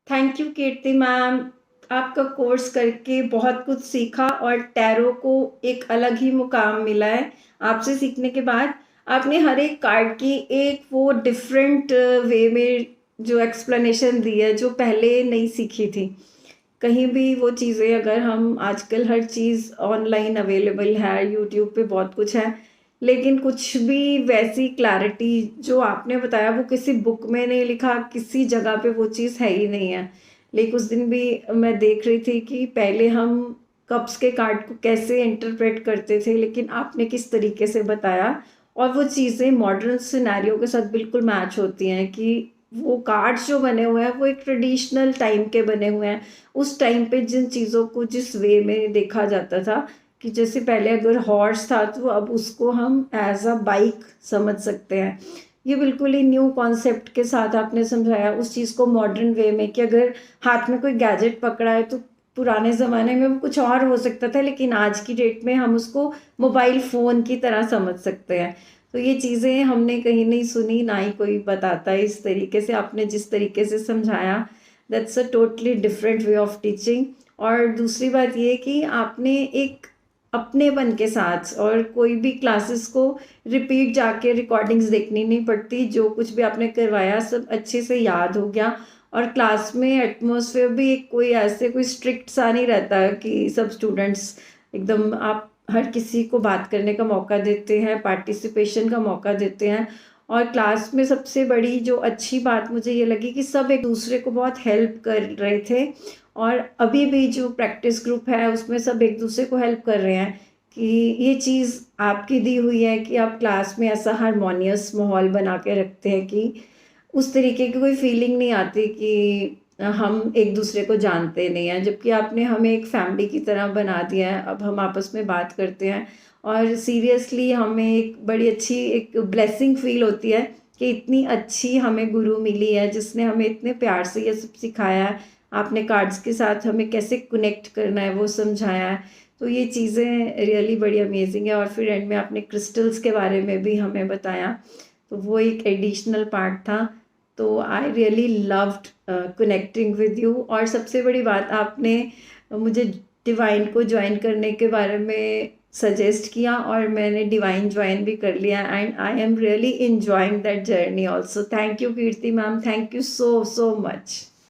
Thank you Kirti ma'am. आपका course करके बहुत कुछ सीखा और टैरो को एक अलग ही मुकाम मिला है आपसे सीखने के बाद। आपने हर एक कार्ड की एक वो डिफरेंट वे में जो एक्सप्लेनेशन दी है जो पहले नहीं सीखी थी कहीं भी। वो चीज़ें अगर हम आजकल हर चीज़ ऑनलाइन अवेलेबल है, यूट्यूब पे बहुत कुछ है, लेकिन कुछ भी वैसी क्लैरिटी जो आपने बताया वो किसी बुक में नहीं लिखा, किसी जगह पे वो चीज़ है ही नहीं है। लेकिन उस दिन भी मैं देख रही थी कि पहले हम कप्स के कार्ड को कैसे इंटरप्रेट करते थे, लेकिन आपने किस तरीके से बताया और वो चीज़ें मॉडर्न सिनेरियो के साथ बिल्कुल मैच होती हैं कि वो कार्ड्स जो बने हुए हैं वो एक ट्रेडिशनल टाइम के बने हुए हैं। उस टाइम पे जिन चीज़ों को जिस वे में देखा जाता था कि जैसे पहले अगर हॉर्स था तो अब उसको हम एज अ बाइक समझ सकते हैं। ये बिल्कुल ही न्यू कॉन्सेप्ट के साथ आपने समझाया उस चीज़ को मॉडर्न वे में कि अगर हाथ में कोई गैजेट पकड़ा है तो पुराने ज़माने में वो कुछ और हो सकता था, लेकिन आज की डेट में हम उसको मोबाइल फ़ोन की तरह समझ सकते हैं। तो ये चीज़ें हमने कहीं नहीं सुनी, ना ही कोई बताता है इस तरीके से। आपने जिस तरीके से समझाया, that's a totally different way of teaching. और दूसरी बात ये कि आपने एक अपनेपन के साथ, और कोई भी क्लासेस को रिपीट जाके रिकॉर्डिंग्स देखनी नहीं पड़ती, जो कुछ भी आपने करवाया सब अच्छे से याद हो गया। और क्लास में एटमॉस्फेयर भी एक कोई ऐसे कोई स्ट्रिक्ट सा नहीं रहता कि सब स्टूडेंट्स एकदम, आप हर किसी को बात करने का मौका देते हैं, पार्टिसिपेशन का मौका देते हैं। और क्लास में सबसे बड़ी जो अच्छी बात मुझे ये लगी कि सब एक दूसरे को बहुत हेल्प कर रहे थे। और अभी भी जो प्रैक्टिस ग्रुप है उसमें सब एक दूसरे को हेल्प कर रहे हैं कि ये चीज़ आपकी दी हुई है कि आप क्लास में ऐसा हारमोनियस माहौल बना के रखते हैं कि उस तरीके की कोई फीलिंग नहीं आती कि हम एक दूसरे को जानते नहीं हैं, जबकि आपने हमें एक फैमिली की तरह बना दिया है। अब हम आपस में बात करते हैं और सीरियसली हमें एक बड़ी अच्छी एक ब्लेसिंग फील होती है कि इतनी अच्छी हमें गुरु मिली है जिसने हमें इतने प्यार से ये सब सिखाया है। आपने कार्ड्स के साथ हमें कैसे कनेक्ट करना है वो समझाया है। तो ये चीज़ें रियली बड़ी अमेजिंग है। और फिर एंड में आपने क्रिस्टल्स के बारे में भी हमें बताया, तो वो एक एडिशनल पार्ट था। तो I really loved connecting with you. और सबसे बड़ी बात, आपने मुझे डिवाइन को ज्वाइन करने के बारे में सजेस्ट किया और मैंने डिवाइन ज्वाइन भी कर लिया, and I am really enjoying that journey also. Thank you Kirti ma'am, thank you so so much.